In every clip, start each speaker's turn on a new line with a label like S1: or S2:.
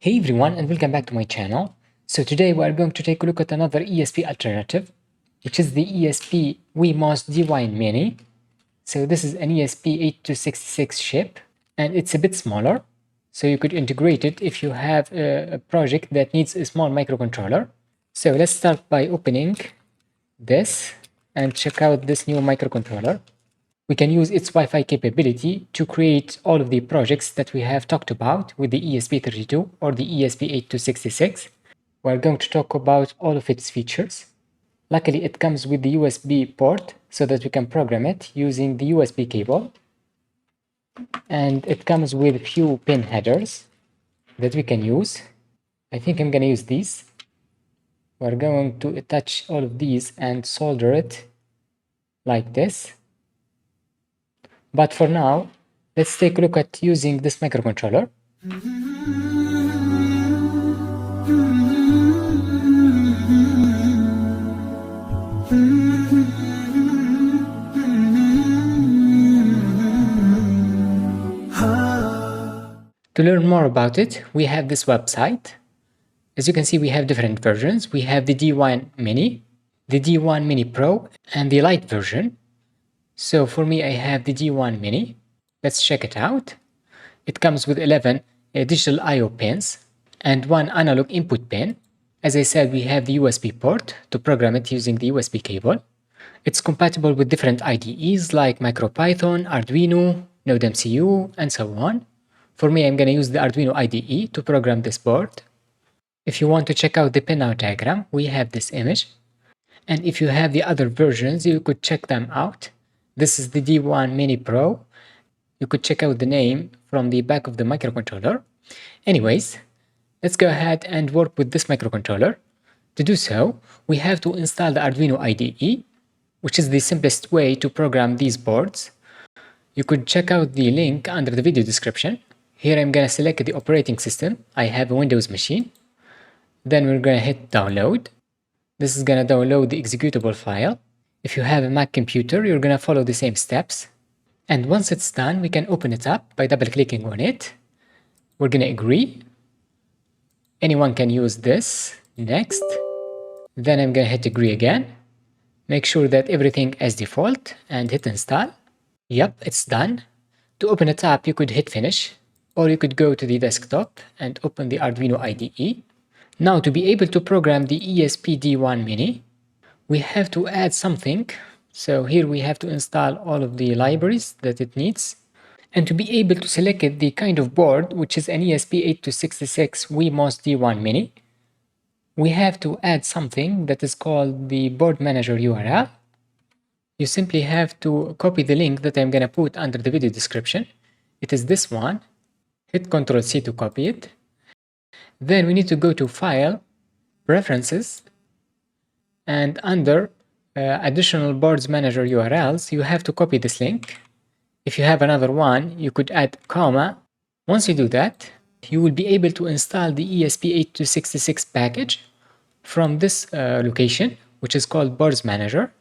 S1: Hey everyone, and welcome back to my channel. So today we are going to take a look at another ESP alternative, which is the ESP Wemos D1 Mini. So this is an ESP 8266 chip, and it's a bit smaller. So you could integrate it if you have a project that needs a small microcontroller. So let's start by opening this and check out this new microcontroller. We can use its Wi-Fi capability to create all of the projects that we have talked about with the ESP32 or the ESP8266. We're going to talk about all of its features. Luckily, it comes with the USB port so that we can program it using the USB cable. And it comes with a few pin headers that we can use. I think I'm going to use these. We're going to attach all of these and solder it like this. But for now, let's take a look at using this microcontroller. To learn more about it, we have this website. As you can see, we have different versions. We have the D1 Mini, the D1 Mini Pro, and the Lite version. So for me, I have the D1 Mini. Let's check it out. It comes with 11 digital I/O pins and one analog input pin. As I said, we have the USB port to program it using the USB cable. It's compatible with different IDEs like MicroPython, Arduino, NodeMCU, and so on. For me, I'm going to use the Arduino IDE to program this board. If you want to check out the pinout diagram, we have this image. And if you have the other versions, you could check them out. This is the D1 Mini Pro. You could check out the name from the back of the microcontroller. Anyways, let's go ahead and work with this microcontroller. To do so, we have to install the Arduino IDE, which is the simplest way to program these boards. You could check out the link under the video description. Here I'm going to select the operating system. I have a Windows machine. Then we're going to hit download. This is going to download the executable file. If you have a Mac computer, you're going to follow the same steps. And once it's done, we can open it up by double-clicking on it. We're going to agree. Anyone can use this. Next. Then I'm going to hit agree again. Make sure that everything is default and hit install. Yep, it's done. To open it up, you could hit finish, or you could go to the desktop and open the Arduino IDE. Now, to be able to program the ESP D1 Mini, we have to add something. So here we have to install all of the libraries that it needs. And to be able to select the kind of board, which is an ESP8266 Wemos D1 Mini, we have to add something that is called the board manager URL. You simply have to copy the link that I'm going to put under the video description. It is this one. Hit Ctrl+C to copy it. Then we need to go to File, Preferences, and under Additional Boards Manager URLs, you have to copy this link. If you have another one, you could add comma. Once you do that, you will be able to install the ESP8266 package from this location, which is called Boards Manager.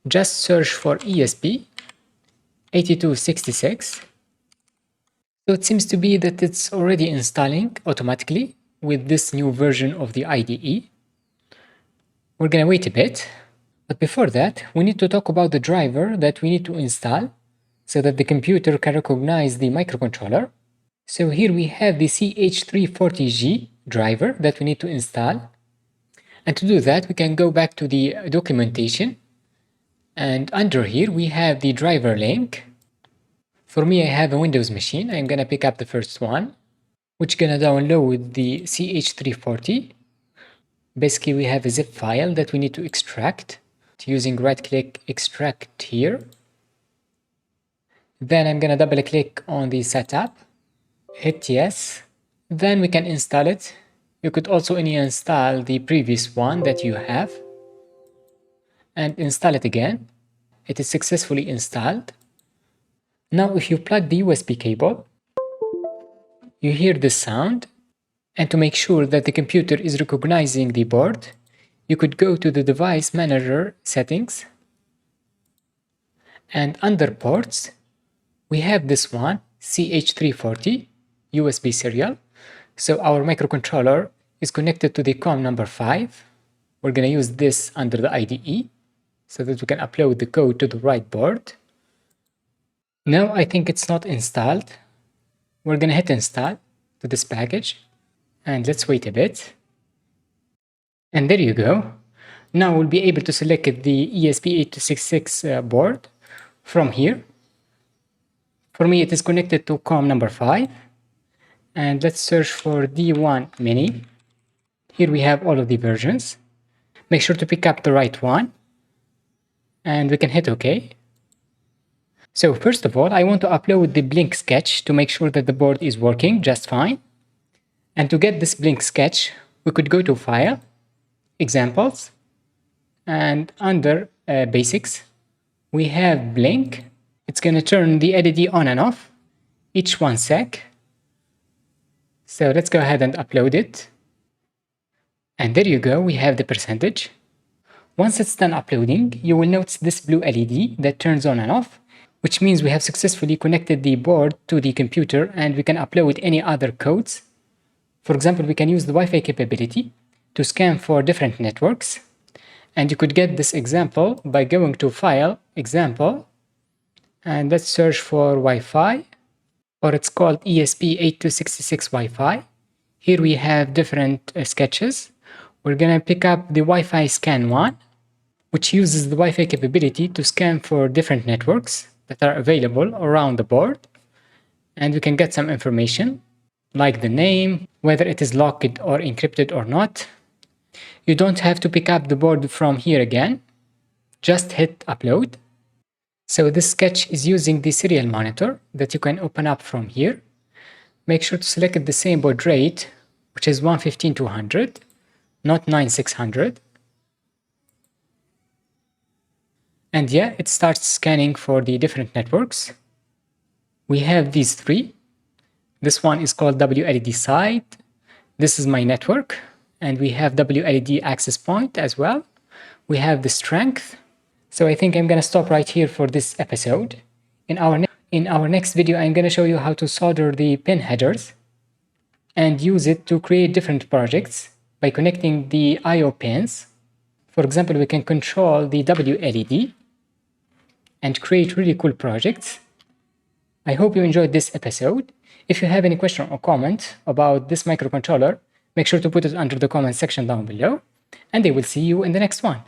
S1: Just search for ESP8266. So it seems to be that it's already installing automatically with this new version of the IDE. We're going to wait a bit. But before that, we need to talk about the driver that we need to install so that the computer can recognize the microcontroller. So here we have the CH340G driver that we need to install. And to do that, we can go back to the documentation. And under here, we have the driver link. For me, I have a Windows machine. I'm going to pick up the first one, which is going to download the CH340. Basically, we have a zip file that we need to extract using right-click extract here. Then I'm going to double-click on the setup, hit yes. Then we can install it. You could also install the previous one that you have and install it again. It is successfully installed. Now, if you plug the USB cable, you hear this sound. And to make sure that the computer is recognizing the board, you could go to the Device Manager settings. And under ports, we have this one, CH340 USB serial. So our microcontroller is connected to the COM number 5. We're going to use this under the IDE so that we can upload the code to the right board. Now I think it's not installed. We're going to hit install to this package and let's wait a bit. And there you go. Now we'll be able to select the ESP8266 board from here. For me, it is connected to COM number 5. And let's search for D1 Mini. Here we have all of the versions. Make sure to pick up the right one. And we can hit OK. So first of all, I want to upload the Blink sketch to make sure that the board is working just fine. And to get this Blink sketch, we could go to File, Examples, and under Basics, we have Blink. It's going to turn the LED on and off each 1 sec. So let's go ahead and upload it. And there you go, we have the percentage. Once it's done uploading, you will notice this blue LED that turns on and off, which means we have successfully connected the board to the computer and we can upload any other codes. For example, we can use the Wi-Fi capability to scan for different networks. And you could get this example by going to File, Example, and let's search for Wi-Fi, or it's called ESP8266 Wi-Fi. Here we have different sketches. We're going to pick up the Wi-Fi scan one, which uses the Wi-Fi capability to scan for different networks that are available around the board. And we can get some information like the name, whether it is locked or encrypted or not. You don't have to pick up the board from here again. Just hit upload. So this sketch is using the serial monitor that you can open up from here. Make sure to select the same baud rate, which is 115/200, not 9600. And yeah, it starts scanning for the different networks. We have these 3. This one is called WLED site. This is my network. And we have WLED access point as well. We have the strength. So I think I'm going to stop right here for this episode. In our next video, I'm going to show you how to solder the pin headers and use it to create different projects by connecting the I/O pins. For example, we can control the WLED and create really cool projects. I hope you enjoyed this episode. If you have any question or comment about this microcontroller, make sure to put it under the comment section down below, and I will see you in the next one.